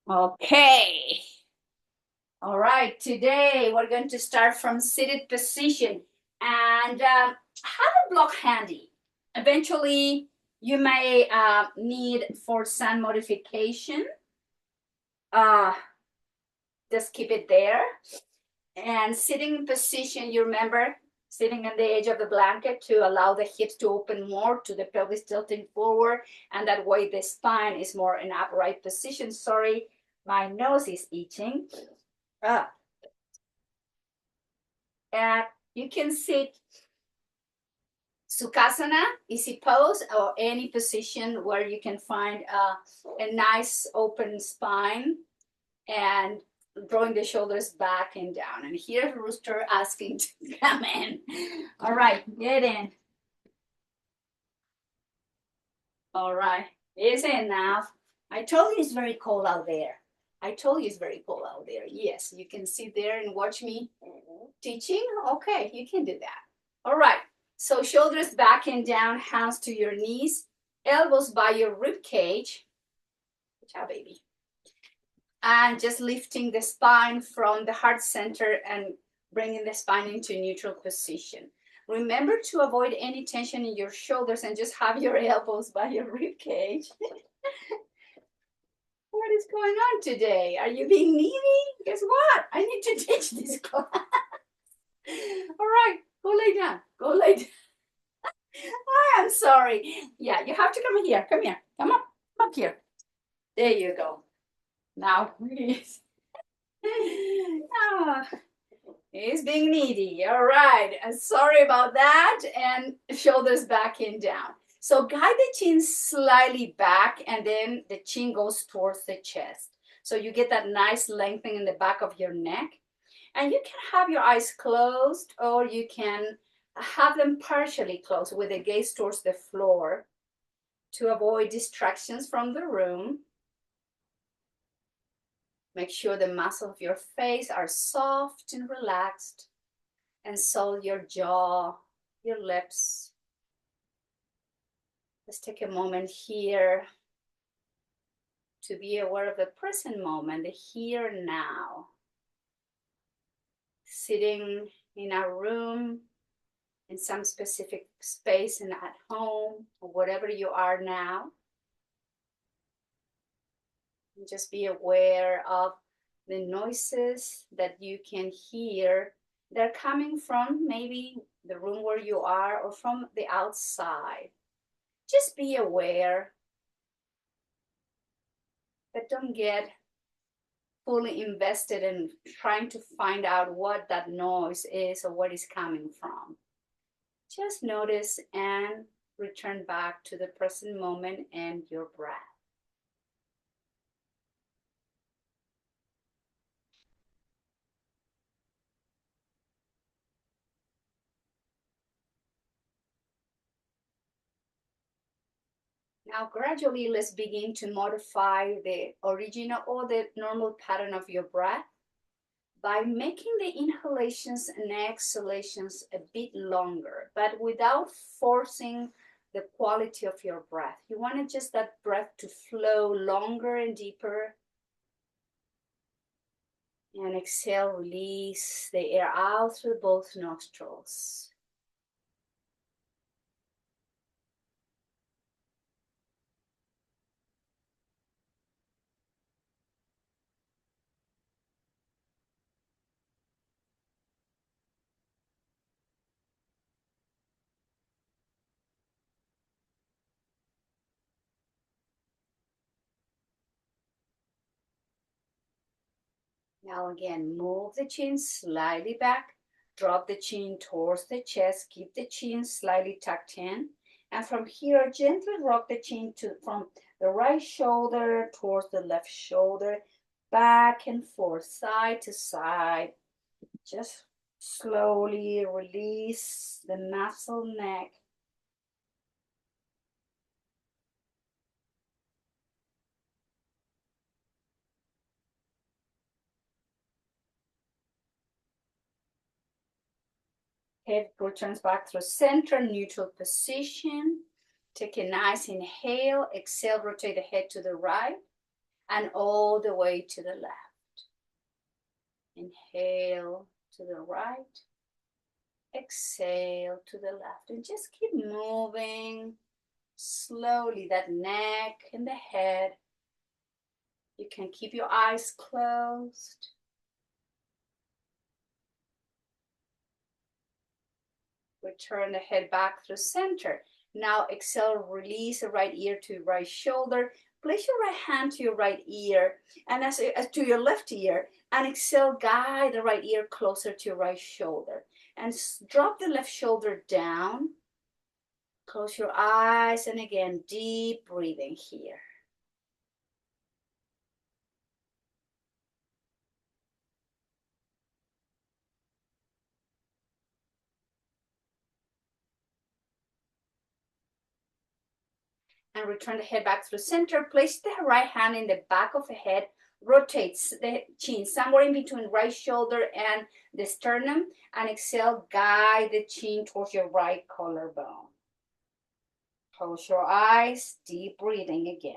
Okay. All right. Today we're going to start from seated position and have a block handy. Eventually, you may need for some modification. Uh, just keep it there. And sitting position, you remember sitting on the edge of the blanket to allow the hips to open more to the pelvis tilting forward. And that way the spine is more in upright position. Sorry, my nose is itching. Uh, and you can sit Sukhasana, easy pose, or any position where you can find a nice open spine and drawing the shoulders back and down. And here's Rooster asking to come in. All right, get in. All right, is in now. I told you it's very cold out there. I told you it's very cold out there. Yes, you can sit there and watch me teaching. Okay, you can do that. All right. So shoulders back and down, hands to your knees, elbows by your rib cage. Good job, baby. And just lifting the spine from the heart center and bringing the spine into neutral position. Remember to avoid any tension in your shoulders and just have your elbows by your rib cage. What is going on today? Are you being needy? Guess what? I need to teach this class. All right, go lay down. Go lay down. I'm sorry. Yeah, you have to come here. Come here. Come on. Come up here. There you go. Now, please. Ah, he's being needy. All right. Sorry about that. And shoulders back and down. So guide the chin slightly back and then the chin goes towards the chest. So you get that nice lengthening in the back of your neck. And you can have your eyes closed or you can have them partially closed with the gaze towards the floor to avoid distractions from the room. Make sure the muscles of your face are soft and relaxed, and so your jaw, your lips. Let's take a moment here to be aware of the present moment, the here and now. Sitting in a room, in some specific space, and at home, or whatever you are now. And just be aware of the noises that you can hear. They're coming from maybe the room where you are or from the outside. Just be aware, but don't get fully invested in trying to find out what that noise is or what is coming from. Just notice and return back to the present moment and your breath. Now, gradually, let's begin to modify the original or the normal pattern of your breath by making the inhalations and exhalations a bit longer, but without forcing the quality of your breath. You want just that breath to flow longer and deeper. And exhale, release the air out through both nostrils. Now again, move the chin slightly back, drop the chin towards the chest, keep the chin slightly tucked in. And from here, gently rock the chin from the right shoulder towards the left shoulder, back and forth, side to side. Just slowly release the muscle neck. Head returns back through center, neutral position. Take a nice inhale, exhale, rotate the head to the right. and all the way to the left. Inhale to the right. Exhale to the left, and just keep moving slowly that neck and the head. You can keep your eyes closed. Return the head back through center. Now exhale, release the right ear to your right shoulder. Place your right hand to your right ear and as to your left ear, and exhale, guide the right ear closer to your right shoulder. And drop the left shoulder down. Close your eyes, and again, deep breathing here. And return the head back through center. Place the right hand in the back of the head. Rotates the chin somewhere in between right shoulder and the sternum. And exhale, guide the chin towards your right collarbone. Close your eyes, deep breathing again.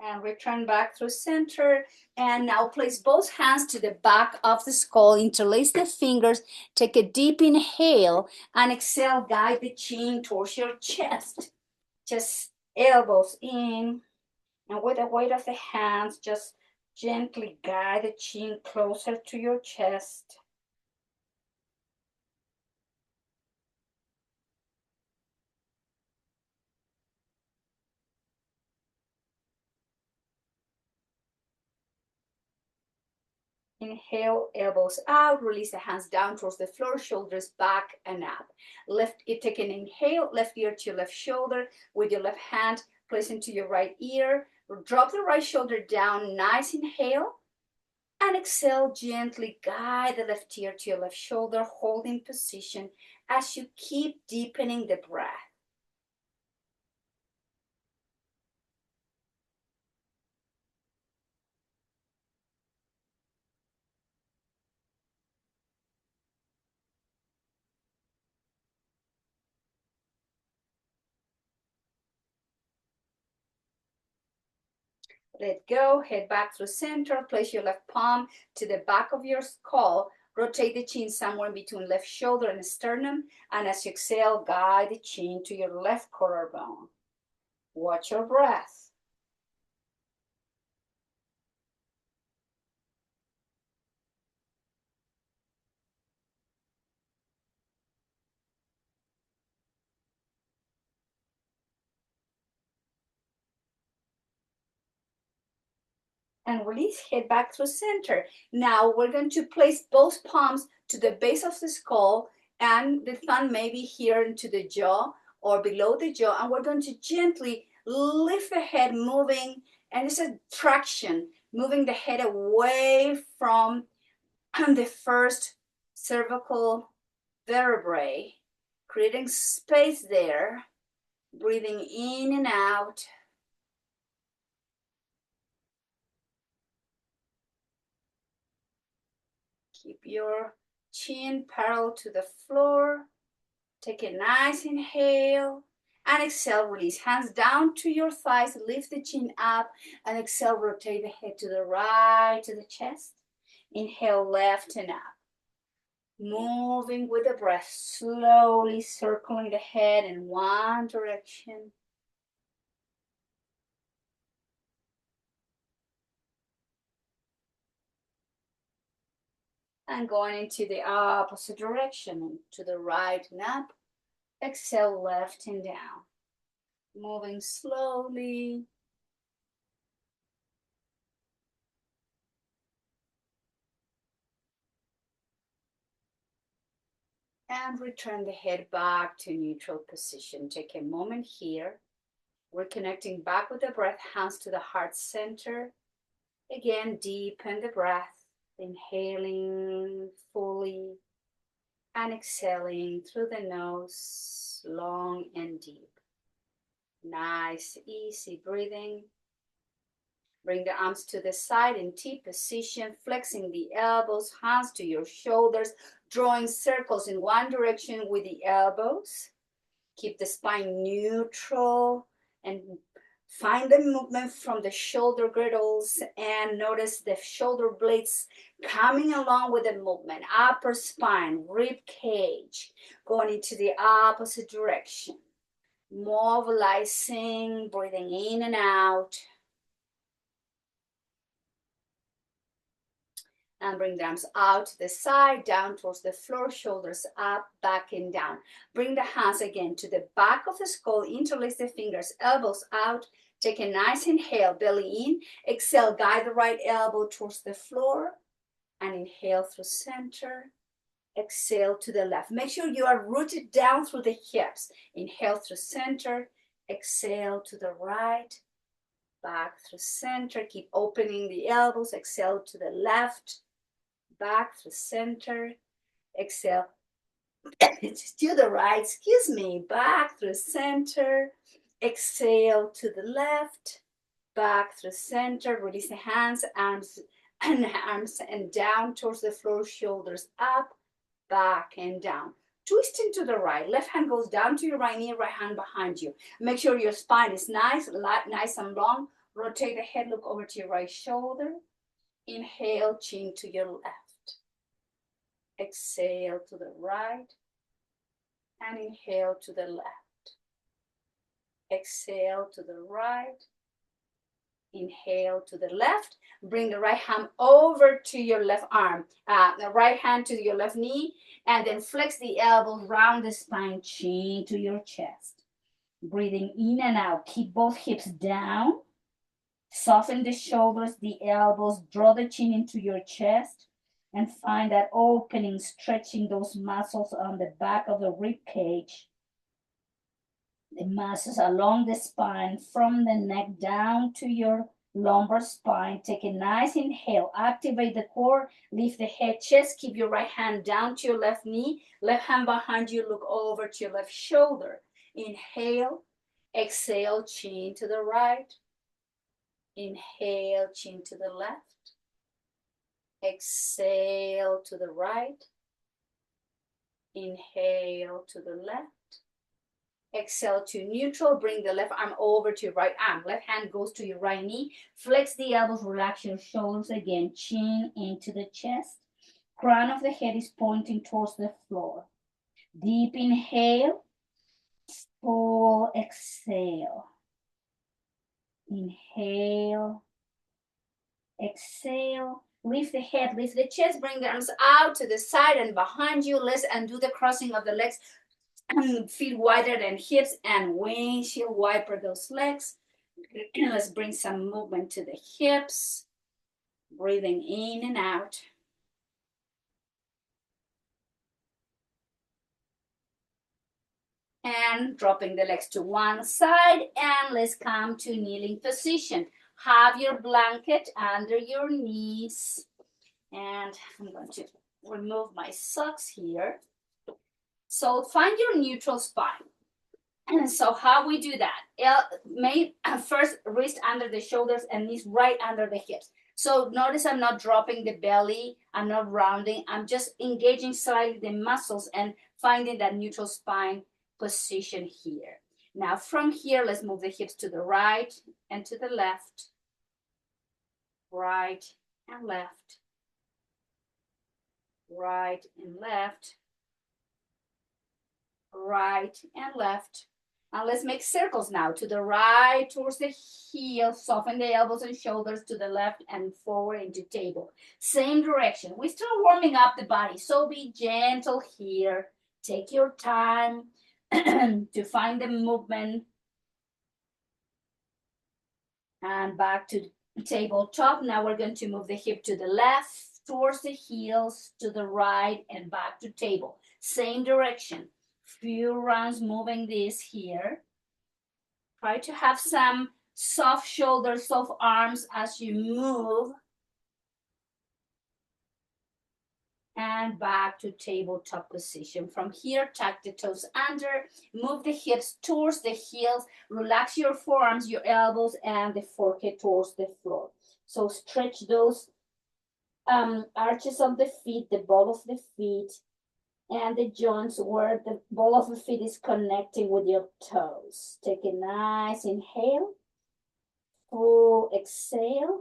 And return back through center. And now place both hands to the back of the skull. Interlace the fingers. Take a deep inhale and exhale. Guide the chin towards your chest. Just elbows in. And with the weight of the hands, just gently guide the chin closer to your chest. Inhale, elbows out, release the hands down towards the floor, shoulders back and up. Take an inhale, left ear to your left shoulder, with your left hand place into your right ear. Drop the right shoulder down, nice inhale. And exhale, gently guide the left ear to your left shoulder, holding position as you keep deepening the breath. Let go, head back through center, place your left palm to the back of your skull, rotate the chin somewhere in between left shoulder and sternum, and as you exhale, guide the chin to your left collarbone. Watch your breath. And release, head back through center. Now we're going to place both palms to the base of the skull and the thumb maybe here into the jaw or below the jaw. And we're going to gently lift the head, moving, and it's a traction, moving the head away from the first cervical vertebrae, creating space there, breathing in and out. Keep your chin parallel to the floor. Take a nice inhale and exhale, release. Hands down to your thighs, lift the chin up and exhale, rotate the head to the right, to the chest. Inhale, left and up. Moving with the breath, slowly circling the head in one direction. And going into the opposite direction, to the right and up. Exhale, left and down. Moving slowly. And return the head back to neutral position. Take a moment here. We're connecting back with the breath, hands to the heart center. Again, deepen the breath, inhaling fully and exhaling through the nose, long and deep. Nice, easy breathing. Bring the arms to the side in T position, flexing the elbows, hands to your shoulders, drawing circles in one direction with the elbows. Keep the spine neutral and find the movement from the shoulder girdles and notice the shoulder blades coming along with the movement. Upper spine, rib cage, going into the opposite direction. Mobilizing, breathing in and out. And bring the arms out to the side, down towards the floor, shoulders up, back and down. Bring the hands again to the back of the skull, interlace the fingers, elbows out. Take a nice inhale, belly in. Exhale, guide the right elbow towards the floor. And inhale through center. Exhale to the left. Make sure you are rooted down through the hips. Inhale through center. Exhale to the right. Back through center. Keep opening the elbows. Exhale to the left. Back through center. Exhale to the right. Excuse me. Back through center. Exhale to the left. Back through center. Release the hands, arms and down towards the floor. Shoulders up, back and down. Twisting to the right. Left hand goes down to your right knee, right hand behind you. Make sure your spine is nice and long. Rotate the head, look over to your right shoulder. Inhale, chin to your left. Exhale to the right. And inhale to the left. Exhale to the right. Inhale to the left. Bring the right hand over to your left arm. The right hand to your left knee. And then flex the elbows round the spine, chin to your chest. Breathing in and out. Keep both hips down. Soften the shoulders, the elbows. Draw the chin into your chest. And find that opening, stretching those muscles on the back of the rib cage. The muscles along the spine, from the neck down to your lumbar spine. Take a nice inhale. Activate the core. Lift the head, chest. Keep your right hand down to your left knee. Left hand behind you. Look over to your left shoulder. Inhale. Exhale, chin to the right. Inhale, chin to the left. Exhale to the right. Inhale to the left. Exhale to neutral. Bring the left arm over to your right arm. Left hand goes to your right knee. Flex the elbows, relax your shoulders again. Chin into the chest. Crown of the head is pointing towards the floor. Deep inhale. Full exhale. Inhale. Exhale. Lift the head, lift the chest, bring the arms out to the side and behind you. Let's undo the crossing of the legs. Feet wider than hips and windshield wiper those legs. Let's bring some movement to the hips. Breathing in and out. And dropping the legs to one side. And let's come to kneeling position. Have your blanket under your knees. And I'm going to remove my socks here. So find your neutral spine. And so how we do that? First, wrist under the shoulders and knees right under the hips. So notice I'm not dropping the belly. I'm not rounding. I'm just engaging slightly the muscles and finding that neutral spine position here. Now from here, let's move the hips to the right and to the left. Right and left. Right and left. Right and left. And let's make circles now. To the right, towards the heel. Soften the elbows and shoulders. To the left and forward into table. Same direction. We're still warming up the body. So be gentle here. Take your time to find the movement. And back to tabletop. Now we're going to move the hip to the left, towards the heels, to the right, and back to table. Same direction. Few rounds moving this here. Try to have some soft shoulders, soft arms as you move. and back to tabletop position. From here, tuck the toes under, move the hips towards the heels, relax your forearms, your elbows, and the forehead towards the floor. So stretch those arches of the feet, the ball of the feet, and the joints where the ball of the feet is connecting with your toes. Take a nice inhale, full exhale,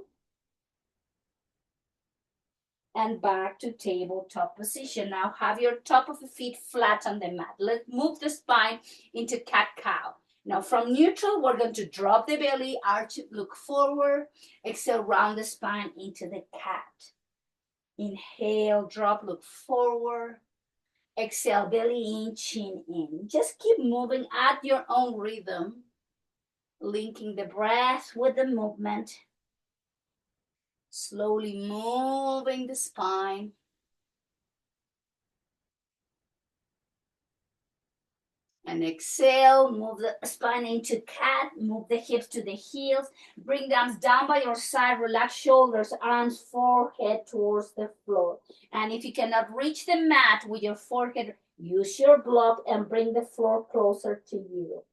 and back to tabletop position. Now have your top of the feet flat on the mat. Let's move the spine into cat-cow. Now from neutral, we're going to drop the belly, arch, look forward, exhale, round the spine into the cat. Inhale, drop, look forward. Exhale, belly in, chin in. Just keep moving at your own rhythm, linking the breath with the movement. Slowly moving the spine. And exhale, move the spine into cat, move the hips to the heels, bring the arms down by your side, relax shoulders, arms, forehead towards the floor. And if you cannot reach the mat with your forehead, use your block and bring the floor closer to you.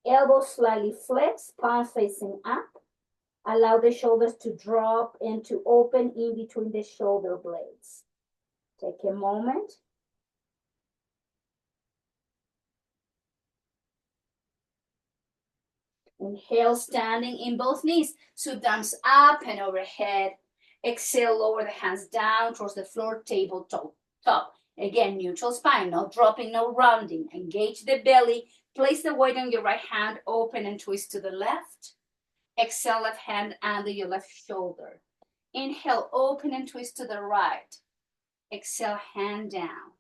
Elbows slightly flexed, palm facing up. Allow the shoulders to drop and to open in between the shoulder blades. Take a moment. Inhale, standing in both knees. Sweep the arms up and overhead. Exhale, lower the hands down towards the floor, tabletop. Again, neutral spine, no dropping, no rounding. Engage the belly. Place the weight on your right hand, open and twist to the left. Exhale, left hand under your left shoulder. Inhale, open and twist to the right. Exhale, hand down.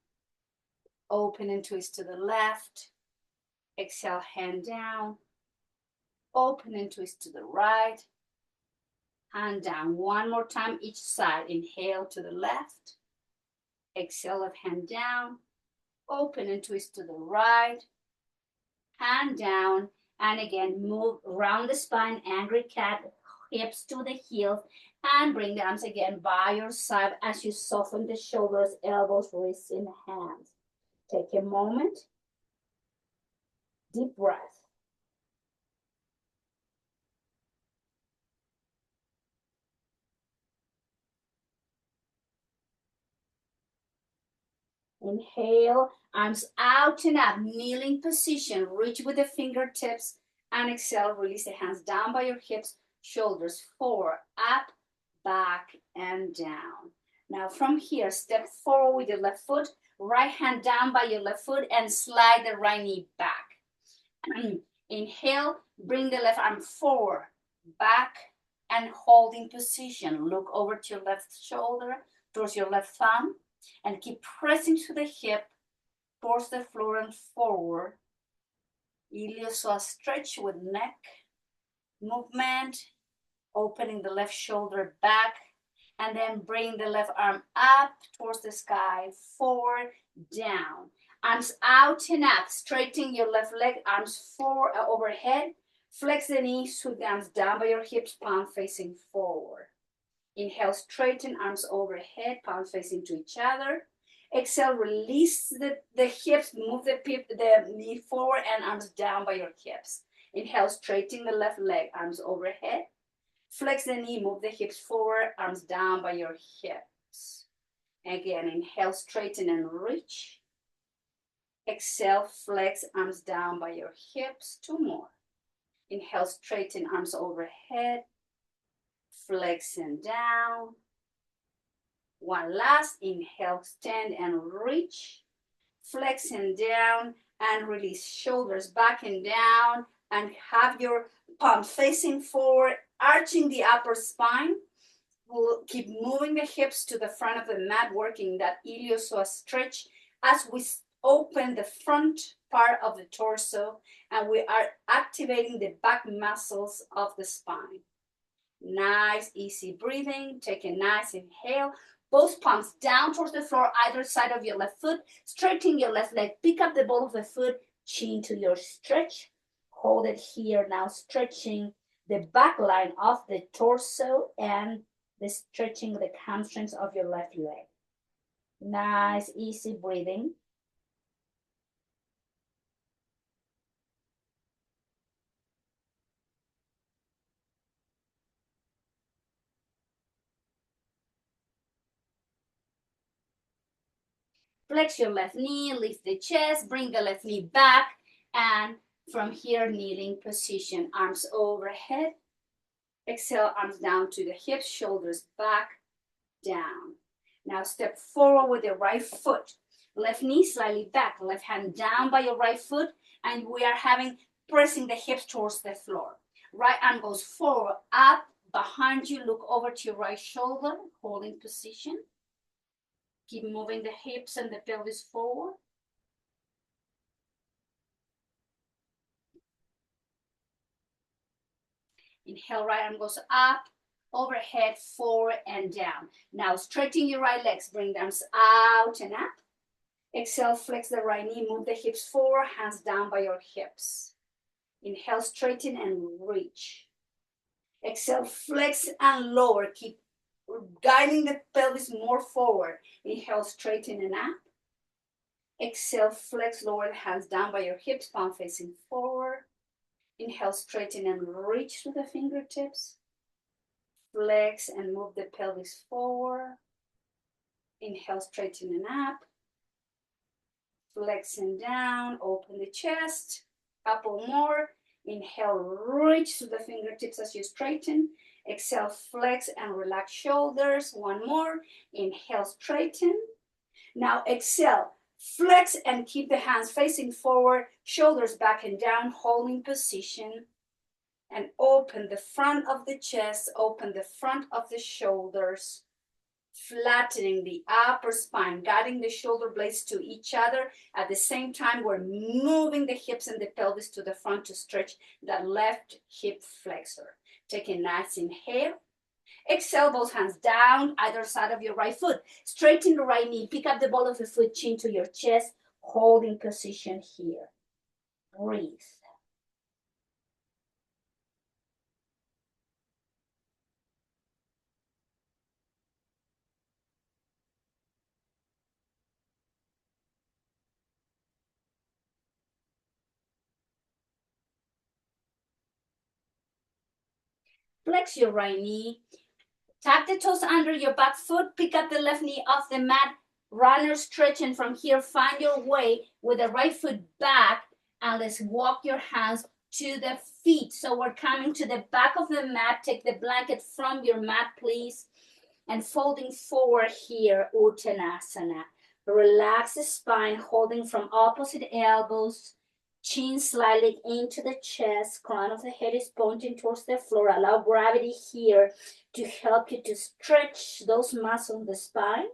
Open and twist to the left. Exhale, hand down. Open and twist to the right. Hand down. One more time each side. Inhale to the left. Exhale, left hand down. Open and twist to the right. Hand down. And again, move around the spine, angry cat, hips to the heels. And bring the arms again by your side as you soften the shoulders, elbows, wrists, and hands. Take a moment. Deep breath. Inhale, arms out and up, kneeling position. Reach with the fingertips and exhale. Release the hands down by your hips, shoulders forward, up, back, and down. Now from here, step forward with your left foot, right hand down by your left foot, and slide the right knee back. Inhale, bring the left arm forward, back, and hold in position. Look over to your left shoulder, towards your left thumb, and keep pressing to the hip, towards the floor and forward. Iliopsoas stretch with neck movement, opening the left shoulder back, and then bring the left arm up towards the sky, forward, down. Arms out and up, straighten your left leg, arms forward, overhead. Flex the knees, sweep the arms down by your hips, palm facing forward. Inhale, straighten, arms overhead, palms facing to each other. Exhale, release the hips, move the knee forward and arms down by your hips. Inhale, straighten the left leg, arms overhead. Flex the knee, move the hips forward, arms down by your hips. Again, inhale, straighten and reach. Exhale, flex, arms down by your hips. Two more. Inhale, straighten, arms overhead. Flex and down. One last. Inhale, stand and reach. Flex and down and release. Shoulders back and down and have your palms facing forward, arching the upper spine. We'll keep moving the hips to the front of the mat, working that iliopsoas stretch as we open the front part of the torso and we are activating the back muscles of the spine. Nice, easy breathing. Take a nice inhale. Both palms down towards the floor, either side of your left foot. Straighten your left leg. Pick up the ball of the foot, chin to your stretch. Hold it here now, stretching the back line of the torso and the stretching the hamstrings of your left leg. Nice, easy breathing. Flex your left knee, lift the chest, bring the left knee back, and from here, kneeling position, arms overhead. Exhale, arms down to the hips, shoulders back, down. Now step forward with your right foot. Left knee slightly back, left hand down by your right foot, and we are pressing the hips towards the floor. Right arm goes forward, up, behind you, look over to your right shoulder, holding position. Keep moving the hips and the pelvis forward. Inhale, right arm goes up, overhead, forward, and down. Now straighten your right legs, bring the arms out and up. Exhale, flex the right knee, move the hips forward, hands down by your hips. Inhale, straighten and reach. Exhale, flex and lower. Keep guiding the pelvis more forward. Inhale, straighten and up. Exhale, flex, lower the hands down by your hips, palm facing forward. Inhale, straighten and reach to the fingertips. Flex and move the pelvis forward. Inhale, straighten and up. Flex and down, open the chest. Couple more. Inhale, reach to the fingertips as you straighten. Exhale, flex and relax shoulders. One more. Inhale, straighten. Now exhale, flex and keep the hands facing forward, shoulders back and down, holding position. And open the front of the chest, open the front of the shoulders, flattening the upper spine, guiding the shoulder blades to each other. At the same time, we're moving the hips and the pelvis to the front to stretch that left hip flexor. Take a nice inhale. Exhale, both hands down, either side of your right foot. Straighten the right knee, pick up the ball of the foot, chin to your chest, holding position here. Breathe. Flex your right knee. Tap the toes under your back foot. Pick up the left knee off the mat. Runner stretch, and from here, find your way with the right foot back. And let's walk your hands to the feet. So we're coming to the back of the mat. Take the blanket from your mat, please. And folding forward here, Uttanasana. Relax the spine, holding from opposite elbows. Chin slightly into the chest, crown of the head is pointing towards the floor. Allow gravity here to help you to stretch those muscles in the spine.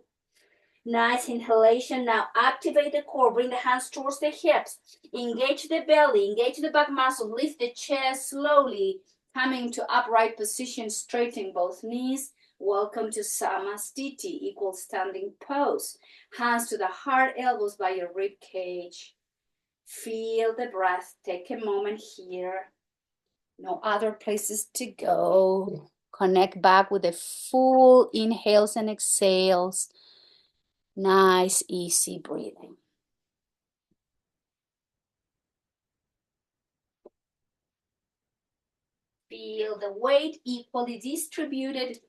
Nice inhalation. Now activate the core. Bring the hands towards the hips. Engage the belly, engage the back muscle. Lift the chest slowly, coming to upright position, straightening both knees. Welcome to Samastiti, equal standing pose. Hands to the heart, elbows by your rib cage. Feel the breath. Take a moment here. No other places to go. Connect back with the full inhales and exhales. Nice, easy breathing. Feel the weight equally distributed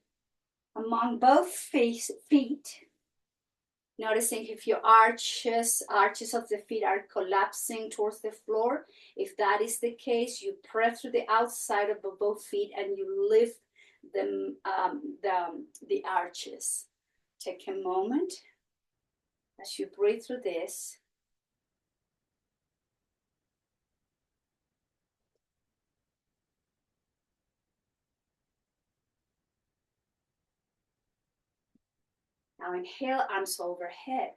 among both feet. Noticing if your arches of the feet are collapsing towards the floor. If that is the case, you press through the outside of both feet and you lift the arches. Take a moment as you breathe through this. Now inhale, arms overhead.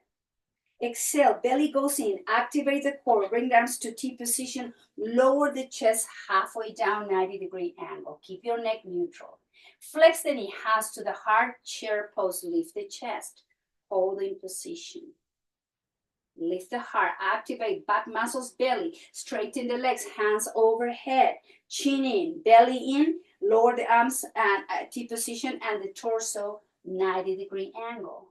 Exhale, belly goes in, activate the core, bring the arms to T position, lower the chest halfway down, 90-degree angle. Keep your neck neutral. Flex the knee, hands to the heart, chair pose, lift the chest, holding position. Lift the heart, activate back muscles, belly, straighten the legs, hands overhead, chin in, belly in, lower the arms and T position and the torso, 90-degree angle.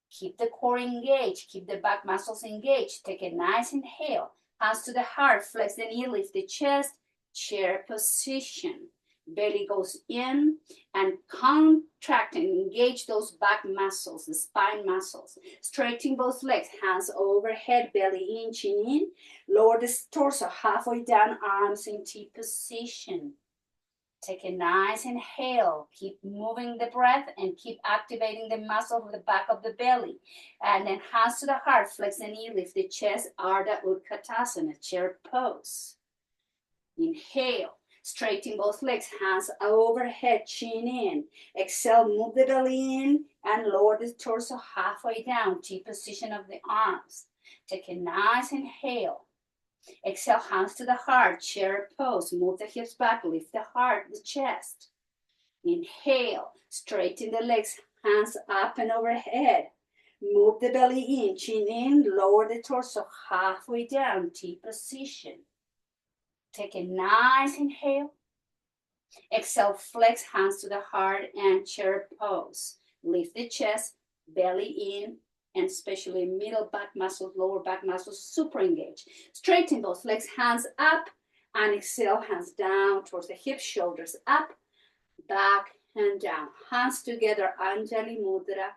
Keep the core engaged. Keep the back muscles engaged. Take a nice inhale. Hands to the heart. Flex the knee. Lift the chest. Chair position. Belly goes in and contract and engage those back muscles, the spine muscles. Straighten both legs. Hands overhead. Belly in, chin in. Lower the torso halfway down. Arms in T position. Take a nice inhale. Keep moving the breath and keep activating the muscle of the back of the belly. And then hands to the heart. Flex the knee, lift the chest. Ardha Utkatasana, chair pose. Inhale. Straighten both legs. Hands overhead, chin in. Exhale, move the belly in and lower the torso halfway down. T position of the arms. Take a nice inhale. Exhale, hands to the heart, chair pose. Move the hips back, lift the heart, the chest. Inhale, straighten the legs, hands up and overhead. Move the belly in, chin in, lower the torso halfway down, T position. Take a nice inhale. Exhale, flex, hands to the heart and chair pose. Lift the chest, belly in, and especially middle back muscles, lower back muscles, super engaged. Straighten both legs, hands up, and exhale, hands down towards the hips, shoulders up, back and down. Hands together, Anjali Mudra.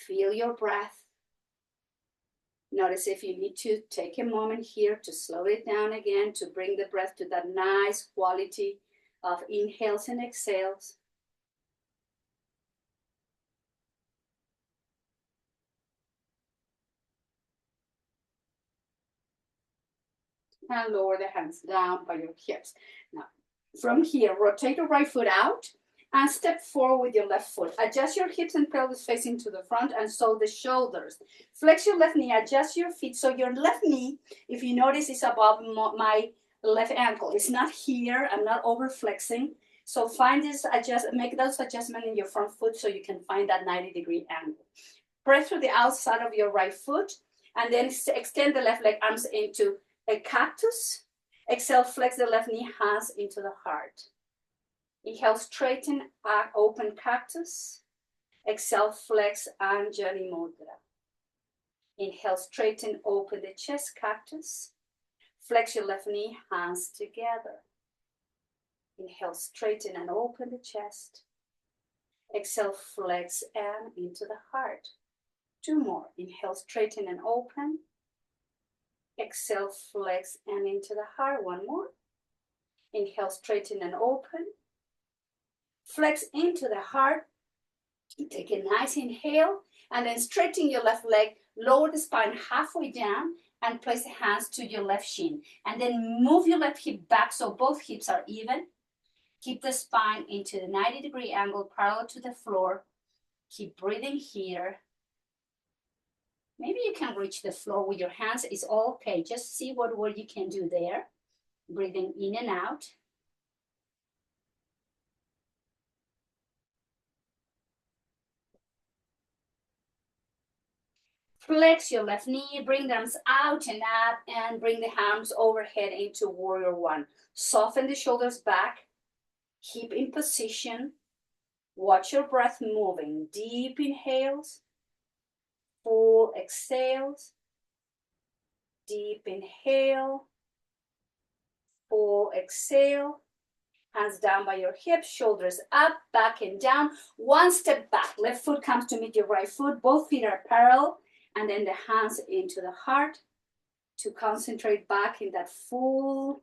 Feel your breath. Notice if you need to take a moment here to slow it down again, to bring the breath to that nice quality of inhales and exhales. And lower the hands down by your hips. Now, from here, rotate your right foot out and step forward with your left foot. Adjust your hips and pelvis facing to the front and so the shoulders. Flex your left knee, adjust your feet. So your left knee, if you notice, is above my left ankle. It's not here. I'm not over flexing. So find this, make those adjustments in your front foot so you can find that 90-degree angle. Press through the outside of your right foot and then extend the left leg arms into a cactus. Exhale, flex the left knee, hands into the heart. Inhale, straighten, open cactus. Exhale, flex, Anjali Mudra. Inhale, straighten, open the chest, cactus. Flex your left knee, hands together. Inhale, straighten and open the chest. Exhale, flex and into the heart. 2 more. Inhale, straighten and open. Exhale, flex and into the heart. 1 more. Inhale, straighten and open. Flex into the heart. Take a nice inhale and then straighten your left leg. Lower the spine halfway down and place the hands to your left shin. And then move your left hip back so both hips are even. Keep the spine into the 90-degree angle parallel to the floor. Keep breathing here. Maybe you can reach the floor with your hands. It's all okay. Just see what you can do there. Breathing in and out. Flex your left knee, bring the arms out and up, and bring the arms overhead into warrior 1. Soften the shoulders back. Keep in position. Watch your breath moving. Deep inhales. Full exhales. Deep inhale. Full exhale. Hands down by your hips, shoulders up, back and down. 1 step back. Left foot comes to meet your right foot. Both feet are parallel. And then the hands into the heart to concentrate back in that full,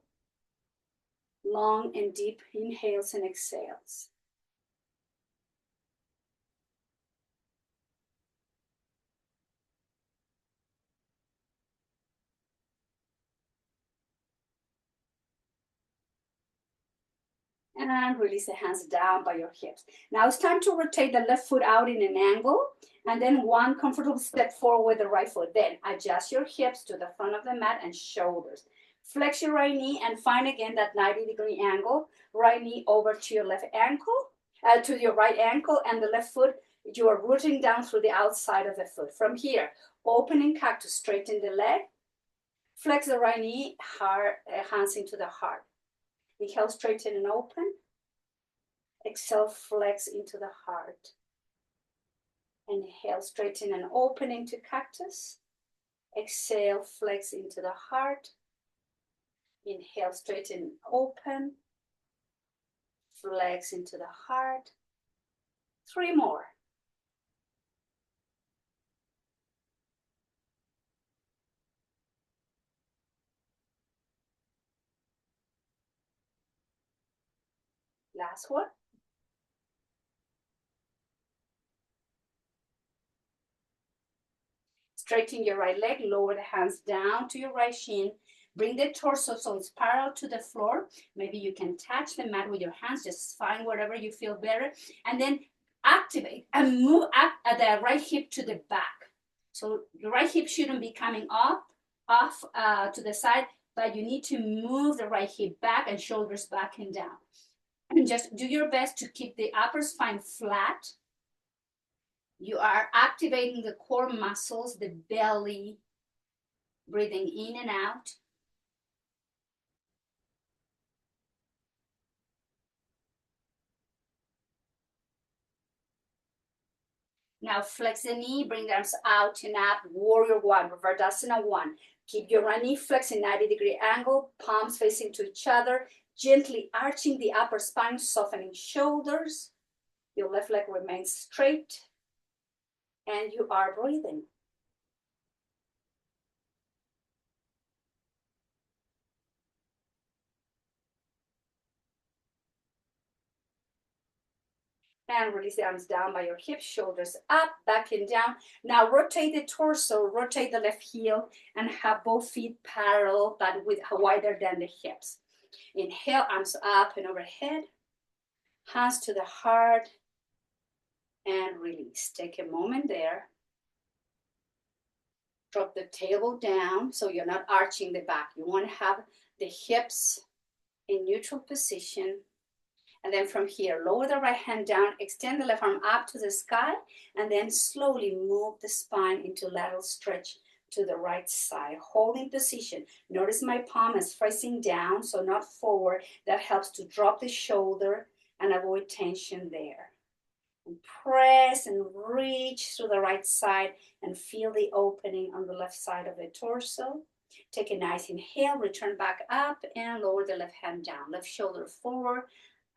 long and deep inhales and exhales. And release the hands down by your hips. Now it's time to rotate the left foot out in an angle and then 1 comfortable step forward with the right foot. Then adjust your hips to the front of the mat and shoulders. Flex your right knee and find again that 90-degree angle. Right knee over to your left ankle, to your right ankle, and the left foot, you are rooting down through the outside of the foot. From here, opening cactus, straighten the leg. Flex the right knee, hands into the heart. Inhale, straighten and open. Exhale, flex into the heart. Inhale, straighten and open into cactus. Exhale, flex into the heart. Inhale, straighten, open. Flex into the heart. 3 more. Last one. Straighten your right leg, lower the hands down to your right shin. Bring the torso so it's parallel to the floor. Maybe you can touch the mat with your hands, just find wherever you feel better. And then activate and move up at the right hip to the back. So the right hip shouldn't be coming off to the side, but you need to move the right hip back and shoulders back and down. And just do your best to keep the upper spine flat. You are activating the core muscles, the belly, breathing in and out. Now flex the knee, bring the arms out and up, warrior one, Vardasana one. Keep your right knee flexed in 90-degree angle, palms facing to each other, gently arching the upper spine, softening shoulders. Your left leg remains straight, and you are breathing. And release the arms down by your hips, shoulders up, back and down. Now rotate the torso, rotate the left heel, and have both feet parallel, but with wider than the hips. Inhale, arms up and overhead. Hands to the heart, and release. Take a moment there. Drop the tailbone down so you're not arching the back. You want to have the hips in neutral position. And then from here, lower the right hand down, extend the left arm up to the sky, and then slowly move the spine into lateral stretch to the right side. Holding position. Notice my palm is facing down, so not forward. That helps to drop the shoulder and avoid tension there. And press and reach to the right side and feel the opening on the left side of the torso. Take a nice inhale, return back up and lower the left hand down. Left shoulder forward,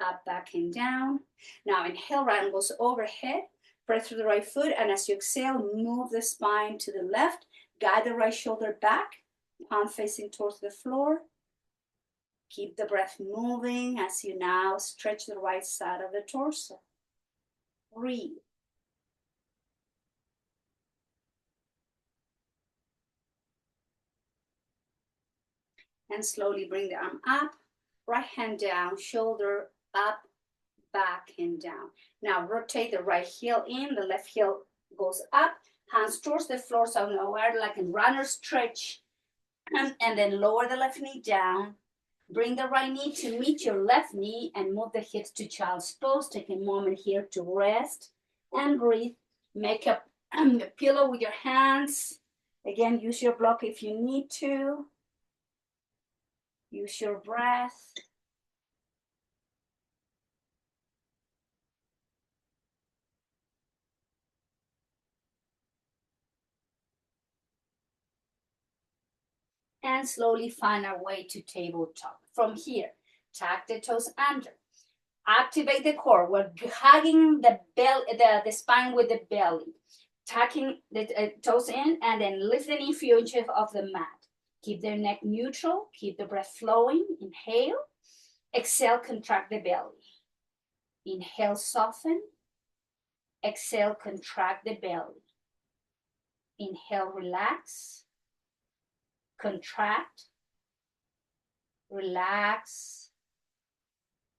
up, back and down. Now inhale, right arm goes overhead. Press through the right foot, and as you exhale, move the spine to the left. Guide the right shoulder back, palm facing towards the floor. Keep the breath moving as you now stretch the right side of the torso. Breathe. And slowly bring the arm up, right hand down, shoulder up, back and down. Now rotate the right heel in, the left heel goes up, hands towards the floor, so nowhere like a runner stretch, and then lower the left knee down. Bring the right knee to meet your left knee and move the hips to child's pose. Take a moment here to rest and breathe. Make a pillow with your hands. Again, use your block if you need to. Use your breath. And slowly find our way to tabletop. From here, tuck the toes under. Activate the core. We're hugging the spine with the belly. Tucking the toes in and then lift the knee a few inches off the mat. Keep the neck neutral. Keep the breath flowing. Inhale. Exhale, contract the belly. Inhale, soften. Exhale, contract the belly. Inhale, relax. Contract. Relax.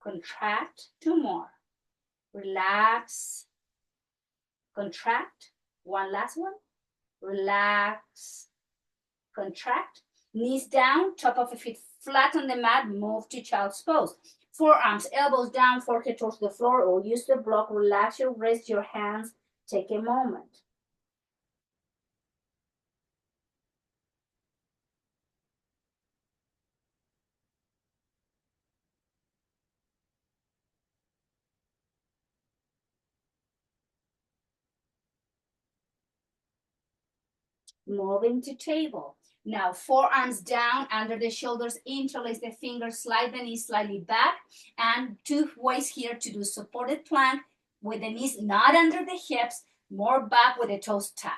Contract. 2 more. Relax. Contract. One last one. Relax. Contract. Knees down, top of the feet flat on the mat, move to child's pose. Forearms, elbows down, forehead towards the floor, or use the block. Relax your wrist, your hands. Take a moment. moving to table. Now, forearms down under the shoulders, interlace the fingers, slide the knees slightly back, and 2 ways here to do supported plank with the knees not under the hips, more back with the toes tuck.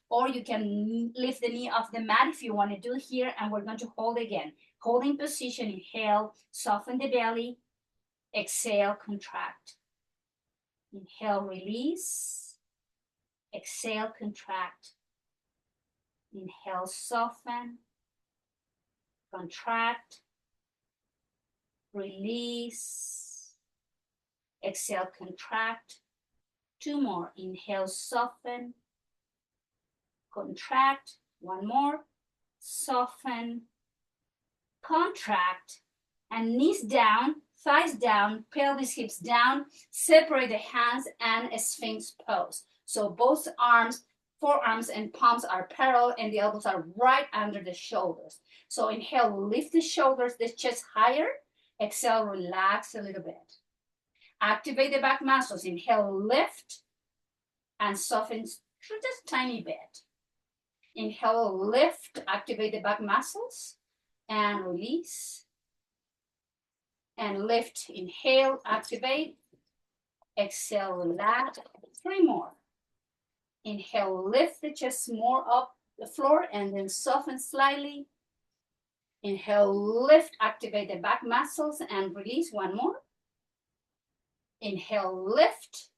Or you can lift the knee off the mat if you want to do here, and we're going to hold again. Holding position, inhale, soften the belly, exhale, contract. Inhale, release, exhale, contract. Inhale, soften, contract, release, exhale, contract. 2 more. Inhale, soften, contract. 1 more. Soften, contract, and knees down, thighs down, pelvis, hips down. Separate the hands and a sphinx pose. So both arms, forearms and palms are parallel and the elbows are right under the shoulders. So inhale, lift the shoulders, the chest higher. Exhale, relax a little bit. Activate the back muscles. Inhale, lift and soften just a tiny bit. Inhale, lift, activate the back muscles and release. And lift, inhale, activate. Exhale, relax. 3 more. Inhale, lift the chest more up the floor and then soften slightly. Inhale, lift, activate the back muscles and release. 1 more. Inhale, lift,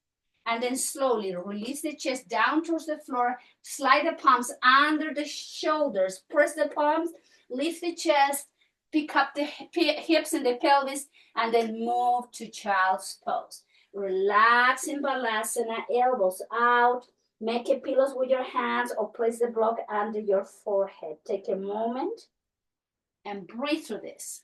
and then slowly release the chest down towards the floor. Slide the palms under the shoulders. Press the palms, lift the chest, pick up the hips and the pelvis, and then move to child's pose. Relax in Balasana, elbows out. Make a pillows with your hands or place the block under your forehead. Take a moment and breathe through this.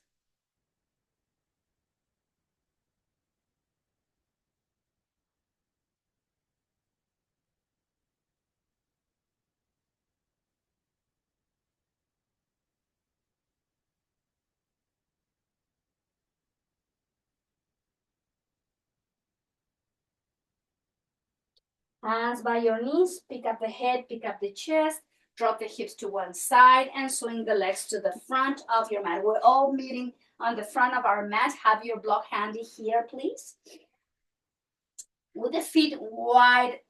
Hands by your knees, pick up the head, pick up the chest, drop the hips to one side and swing the legs to the front of your mat. We're all meeting on the front of our mat. Have your block handy here, please. With the feet wide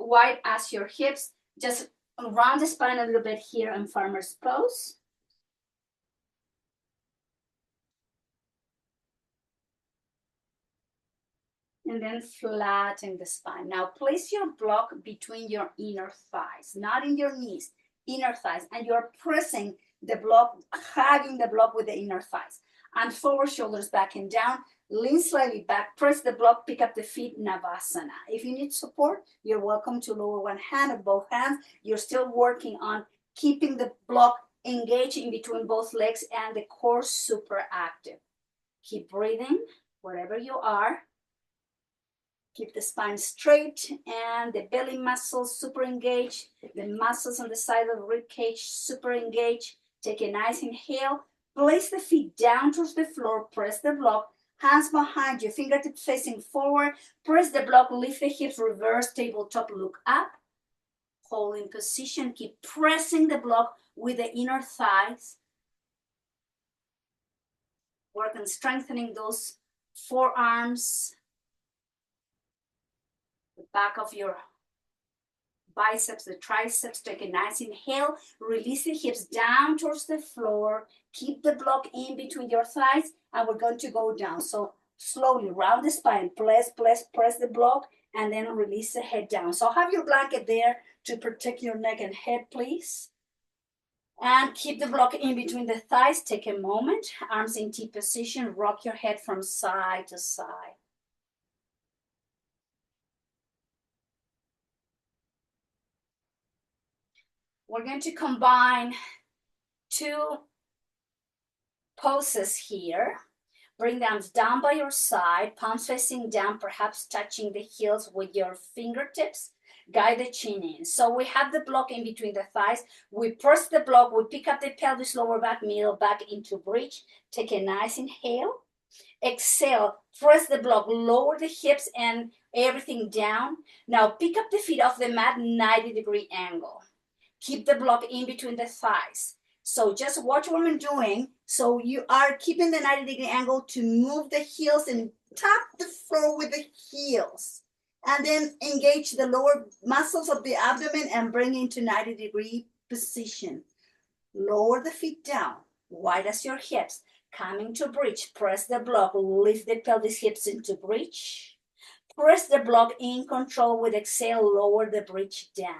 as your hips, just round the spine a little bit here in farmer's pose. And then flatten the spine. Now place your block between your inner thighs, not in your knees, inner thighs. And you're pressing the block, hugging the block with the inner thighs. And forward shoulders back and down. Lean slightly back, press the block, pick up the feet, Navasana. If you need support, you're welcome to lower one hand or both hands. You're still working on keeping the block engaged in between both legs and the core super active. Keep breathing wherever you are. Keep the spine straight and the belly muscles super engaged. The muscles on the side of the rib cage super engaged. Take a nice inhale. Place the feet down towards the floor. Press the block. Hands behind you. Fingertips facing forward. Press the block. Lift the hips. Reverse tabletop. Look up. Hold in position. Keep pressing the block with the inner thighs. Work on strengthening those forearms. The back of your biceps, the triceps. Take a nice inhale. Release the hips down towards the floor. Keep the block in between your thighs, and we're going to go down. So slowly round the spine. Press the block, and then release the head down. So have your blanket there to protect your neck and head, please. And keep the block in between the thighs. Take a moment. Arms in T position. Rock your head from side to side. We're going to combine 2 poses here. Bring the arms down by your side, palms facing down, perhaps touching the heels with your fingertips. Guide the chin in. So we have the block in between the thighs. We press the block. We pick up the pelvis, lower back, middle back into bridge. Take a nice inhale. Exhale. Press the block. Lower the hips and everything down. Now pick up the feet off the mat, 90-degree angle. Keep the block in between the thighs. So just watch what I'm doing. So you are keeping the 90-degree angle to move the heels and tap the floor with the heels. And then engage the lower muscles of the abdomen and bring into 90-degree position. Lower the feet down, wide as your hips. Coming to bridge, press the block, lift the pelvis hips into bridge. Press the block in control with exhale, lower the bridge down.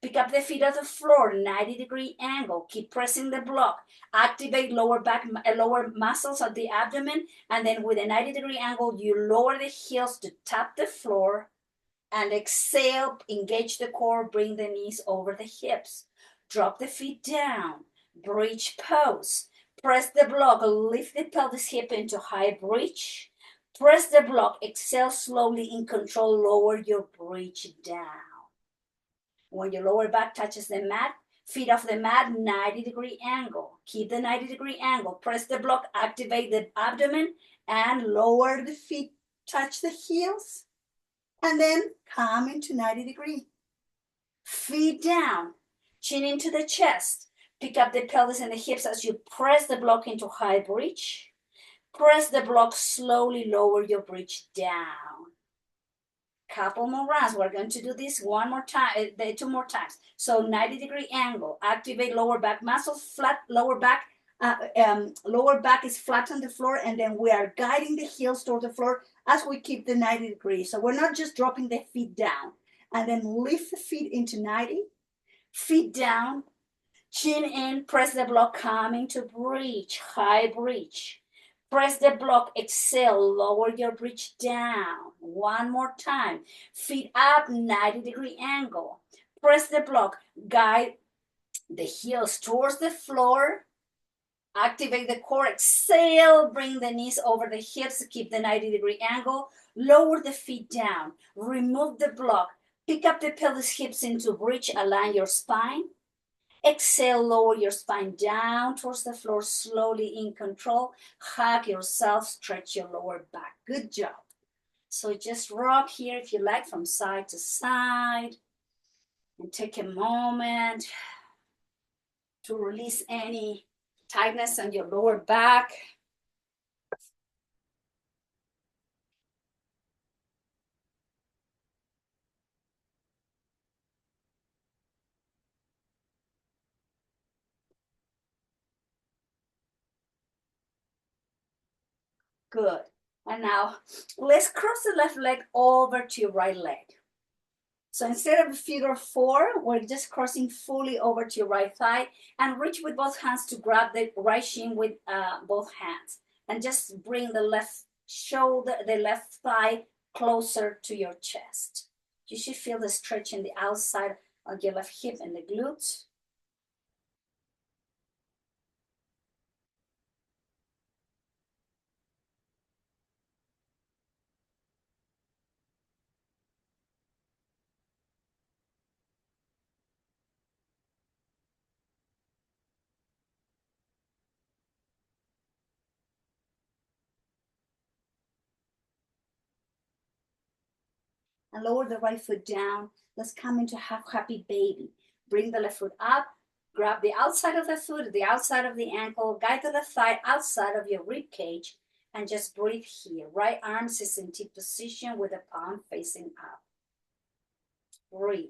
Pick up the feet off the floor, 90-degree angle. Keep pressing the block. Activate lower back, lower muscles of the abdomen. And then with a 90-degree angle, you lower the heels to tap the floor. And exhale, engage the core, bring the knees over the hips. Drop the feet down, bridge pose. Press the block, lift the pelvis hip into high bridge. Press the block, exhale slowly in control, lower your bridge down. When your lower back touches the mat, feet off the mat, 90-degree angle. Keep the 90-degree angle. Press the block, activate the abdomen, and lower the feet, touch the heels, and then come into 90-degree. Feet down, chin into the chest. Pick up the pelvis and the hips as you press the block into high bridge. Press the block, slowly lower your bridge down. Couple more rounds. We're going to do this one more time, 2 more times. So 90-degree angle, activate lower back muscles, flat lower back. Lower back is flat on the floor, and then we are guiding the heels toward the floor as we keep the 90 degrees. So we're not just dropping the feet down, and then lift the feet into 90, feet down, chin in, press the block, coming to bridge, high bridge. Press the block, exhale, lower your bridge down. One more time. Feet up, 90-degree angle. Press the block, guide the heels towards the floor. Activate the core, exhale, bring the knees over the hips, keep the 90-degree angle. Lower the feet down, remove the block. Pick up the pelvis, hips into bridge, align your spine. Exhale, lower your spine down towards the floor, slowly in control. Hug yourself, stretch your lower back. Good job. So just rock here if you like from side to side. And take a moment to release any tightness on your lower back. Good. And now let's cross the left leg over to your right leg. So instead of figure 4, we're just crossing fully over to your right thigh and reach with both hands to grab the right shin with both hands. And just bring the left shoulder, the left thigh closer to your chest. You should feel the stretch in the outside of your left hip and the glutes. And lower the right foot down. Let's come into half happy baby. Bring the left foot up. Grab the outside of the foot, the outside of the ankle. Guide the left thigh outside of your rib cage. And just breathe here. Right arm is in T position with the palm facing up. Breathe.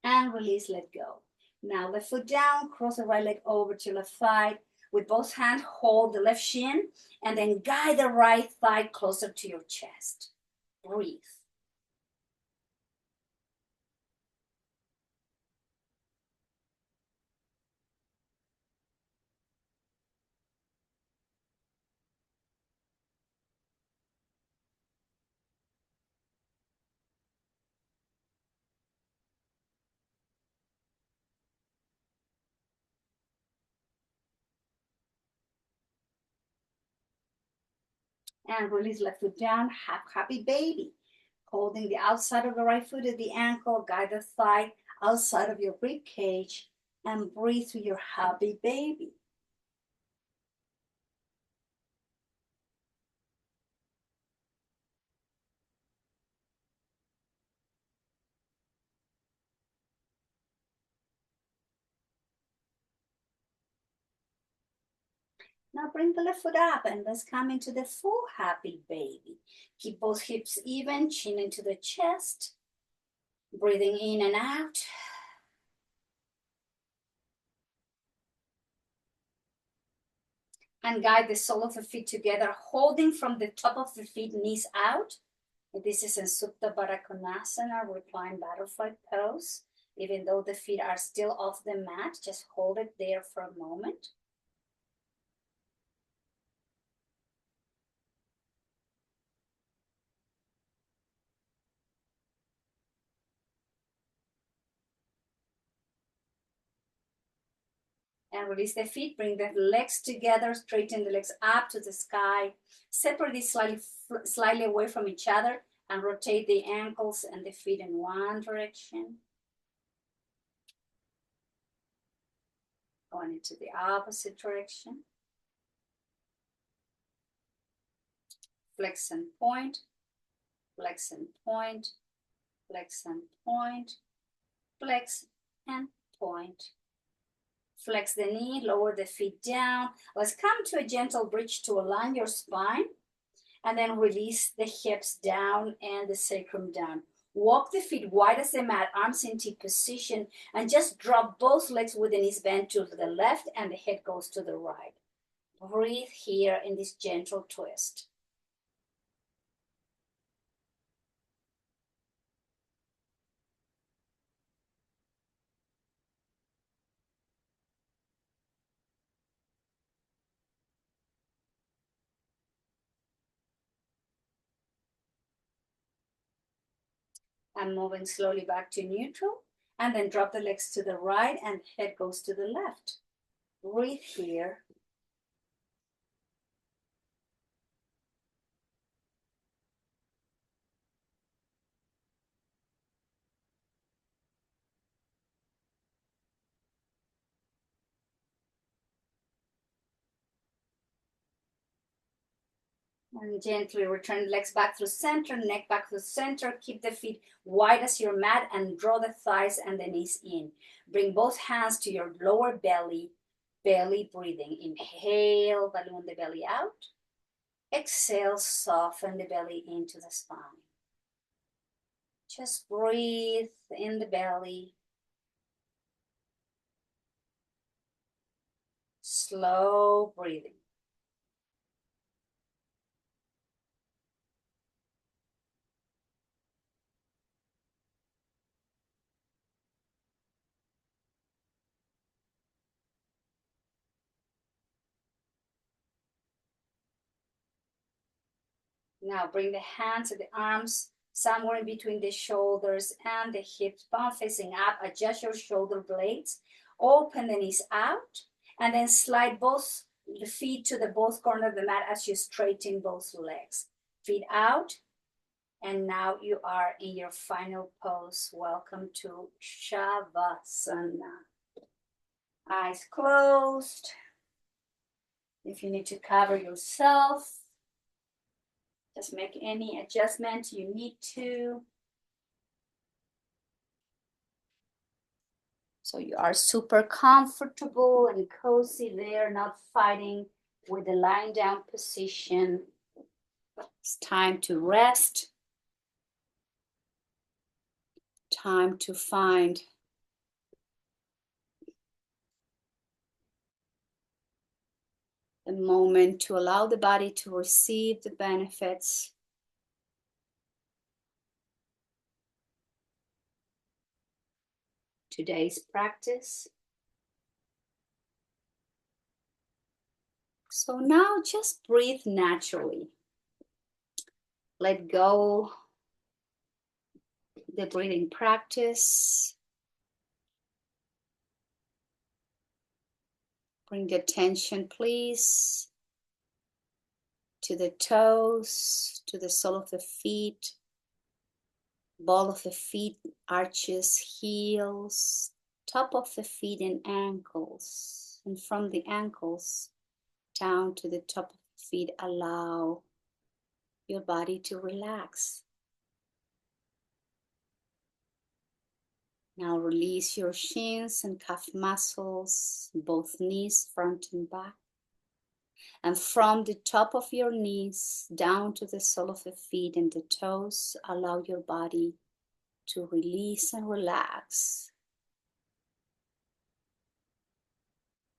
And release, let go. Now left foot down, cross the right leg over to left thigh. With both hands, hold the left shin and then guide the right thigh closer to your chest. Breathe. And release, left foot down, half happy baby. Holding the outside of the right foot at the ankle, guide the thigh outside of your rib cage, and breathe through your happy baby. Now bring the left foot up and let's come into the full happy baby. Keep both hips even, chin into the chest. Breathing in and out. And guide the sole of the feet together, holding from the top of the feet, knees out. This is in Supta Baddha Konasana, reclined butterfly pose. Even though the feet are still off the mat, just hold it there for a moment. And release the feet, bring the legs together, straighten the legs up to the sky, separate these slightly away from each other, and rotate the ankles and the feet in one direction. Going into the opposite direction. Flex and point, flex and point, flex and point, flex and point. Flex the knee, lower the feet down. Let's come to a gentle bridge to align your spine, and then release the hips down and the sacrum down. Walk the feet wide as the mat, arms in T position, and just drop both legs with the knees bent to the left and the head goes to the right. Breathe here in this gentle twist. And moving slowly back to neutral, and then drop the legs to the right and head goes to the left. Breathe here. And gently return legs back through center, neck back through center. Keep the feet wide as your mat and draw the thighs and the knees in. Bring both hands to your lower belly, belly breathing. Inhale, balloon the belly out. Exhale, soften the belly into the spine. Just breathe in the belly. Slow breathing. Now bring the hands and the arms somewhere in between the shoulders and the hips, palm facing up. Adjust your shoulder blades. Open the knees out. And then slide both the feet to the both corners of the mat as you straighten both legs. Feet out. And now you are in your final pose. Welcome to Shavasana. Eyes closed. If you need to cover yourself, just make any adjustment you need to. So you are super comfortable and cozy there, not fighting with the lying down position. It's time to rest. Time to find a moment to allow the body to receive the benefits. Today's practice. So now just breathe naturally. Let go the breathing practice. Bring the attention, please, to the toes, to the sole of the feet. Ball of the feet, arches, heels, top of the feet and ankles. And from the ankles down to the top of the feet, allow your body to relax. Now release your shins and calf muscles, both knees, front and back. And from the top of your knees down to the sole of the feet and the toes, allow your body to release and relax.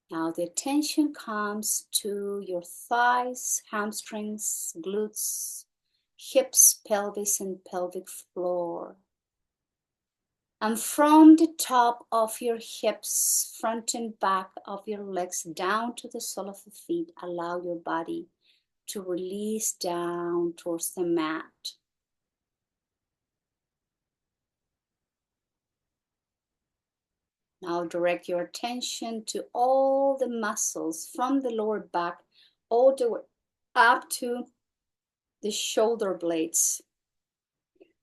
Now the attention comes to your thighs, hamstrings, glutes, hips, pelvis, and pelvic floor. And from the top of your hips, front and back of your legs, down to the sole of the feet, allow your body to release down towards the mat. Now direct your attention to all the muscles from the lower back all the way up to the shoulder blades.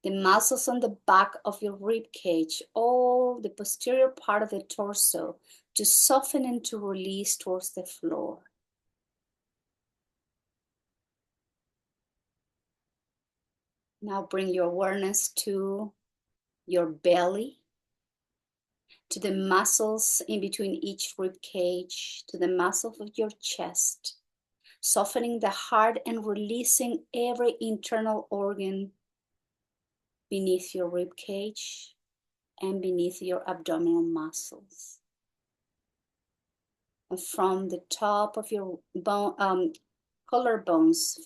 The muscles on the back of your rib cage, all the posterior part of the torso, to soften and to release towards the floor. Now bring your awareness to your belly, to the muscles in between each rib cage, to the muscles of your chest, softening the heart and releasing every internal organ beneath your rib cage and beneath your abdominal muscles. And from the top of your collarbones,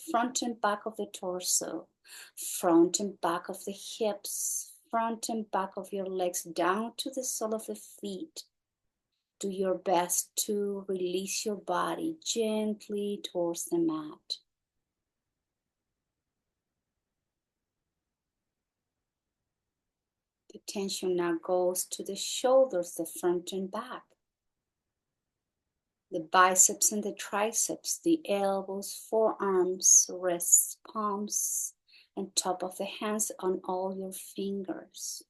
front and back of the torso, front and back of the hips, front and back of your legs, down to the sole of the feet. Do your best to release your body gently towards the mat. The tension now goes to the shoulders, the front and back, the biceps and the triceps, the elbows, forearms, wrists, palms, and top of the hands on all your fingers.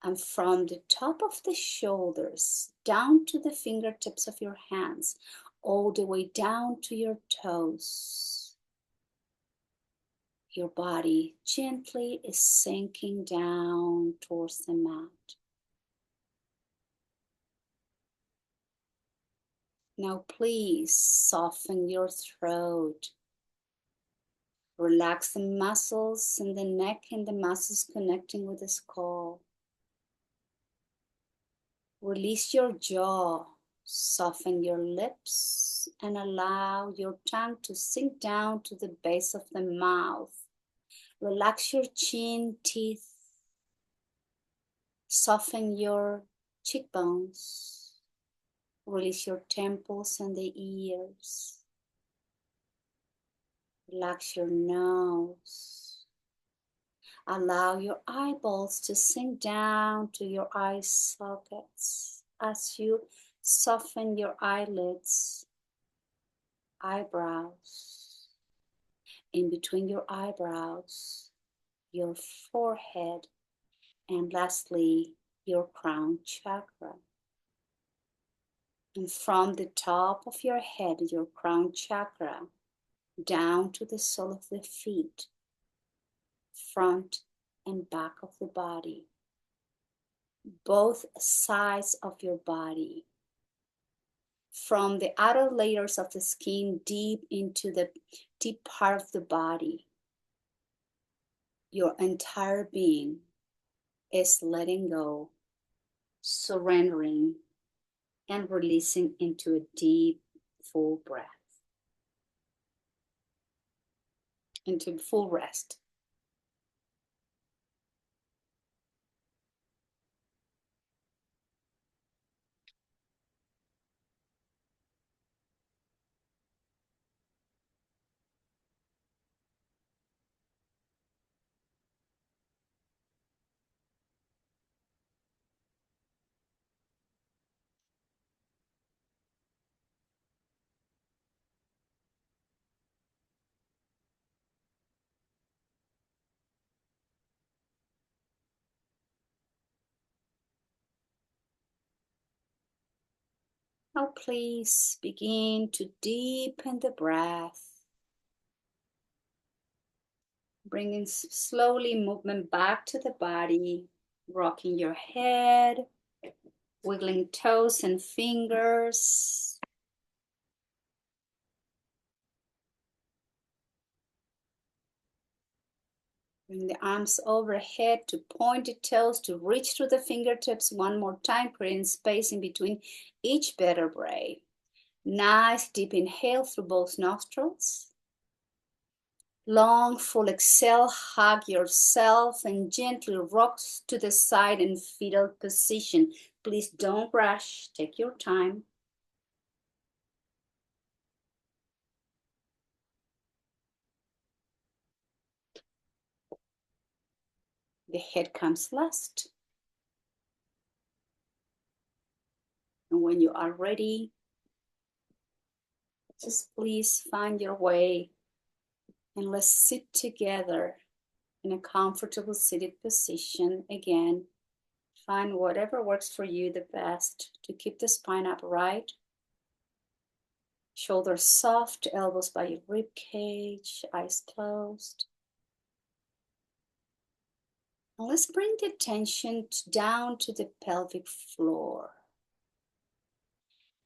And from the top of the shoulders down to the fingertips of your hands, all the way down to your toes. Your body gently is sinking down towards the mat. Now please soften your throat. Relax the muscles in the neck and the muscles connecting with the skull. Release your jaw. Soften your lips and allow your tongue to sink down to the base of the mouth. Relax your chin, teeth. Soften your cheekbones. Release your temples and the ears. Relax your nose. Allow your eyeballs to sink down to your eye sockets as you soften your eyelids, eyebrows. In between your eyebrows, your forehead, and lastly, your crown chakra. And from the top of your head, your crown chakra, down to the sole of the feet, front and back of the body, both sides of your body, from the outer layers of the skin deep into the deep part of the body. Your entire being is letting go, surrendering, and releasing into a deep, full breath, into full rest. Now please begin to deepen the breath, bringing slowly movement back to the body, rocking your head, wiggling toes and fingers. Bring the arms overhead to pointed toes to reach through the fingertips one more time, creating space in between each vertebrae. Nice deep inhale through both nostrils. Long full exhale, hug yourself and gently rock to the side in fetal position. Please don't rush, take your time. The head comes last. And when you are ready, just please find your way and let's sit together in a comfortable seated position. Again, find whatever works for you the best to keep the spine upright. Shoulders soft, elbows by your rib cage, eyes closed. And let's bring the attention down to the pelvic floor.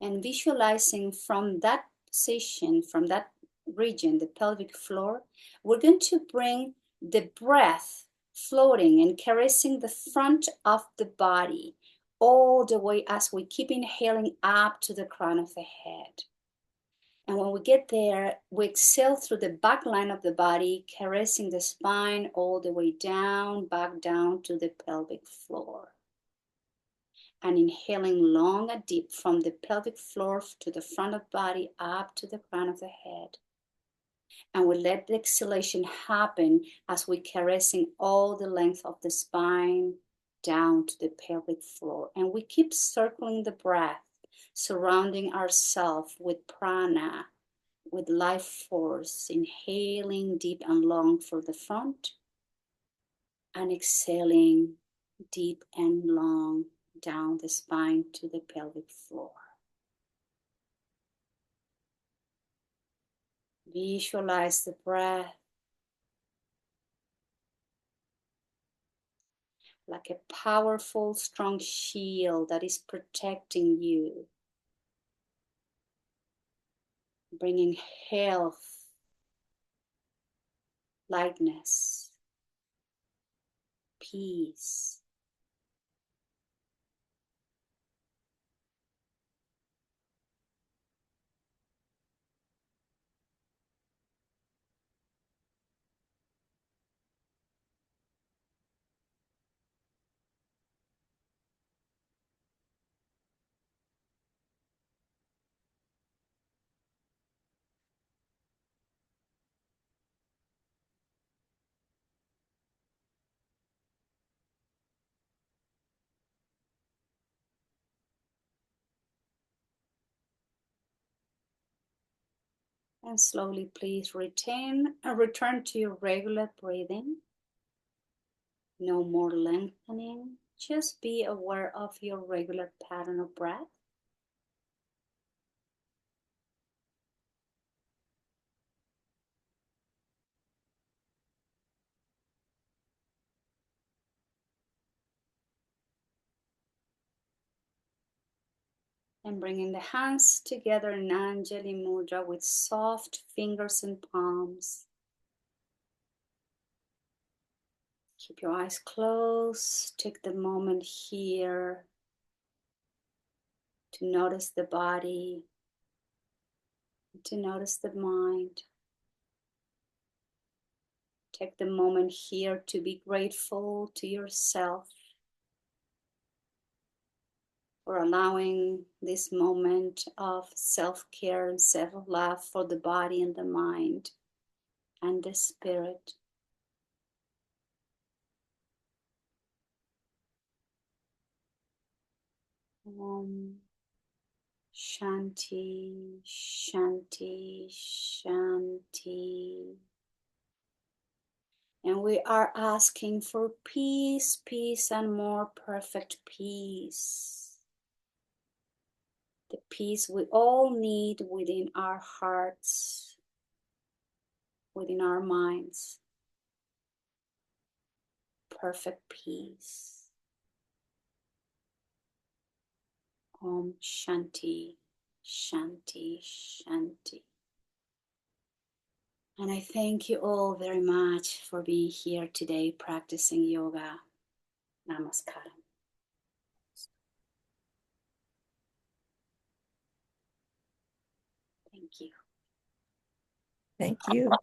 And visualizing from that position, from that region, the pelvic floor, we're going to bring the breath floating and caressing the front of the body all the way as we keep inhaling up to the crown of the head. And when we get there, we exhale through the back line of the body, caressing the spine all the way down, back down to the pelvic floor. And inhaling long and deep from the pelvic floor to the front of the body, up to the crown of the head. And we let the exhalation happen as we caressing all the length of the spine down to the pelvic floor. And we keep circling the breath, surrounding ourselves with prana, with life force, inhaling deep and long for the front and exhaling deep and long down the spine to the pelvic floor. Visualize the breath like a powerful, strong shield that is protecting you, bringing health, lightness, peace. And slowly, please return to your regular breathing. No more lengthening. Just be aware of your regular pattern of breath. And bringing the hands together in Anjali Mudra with soft fingers and palms. Keep your eyes closed. Take the moment here to notice the body, to notice the mind. Take the moment here to be grateful to yourself for allowing this moment of self-care and self-love for the body and the mind and the spirit. Shanti, Shanti, Shanti. And we are asking for peace, peace, and more perfect peace. the peace we all need within our hearts, within our minds. Perfect peace. Om Shanti, Shanti, Shanti. And I thank you all very much for being here today practicing yoga. Namaskaram. Thank you. Thank you.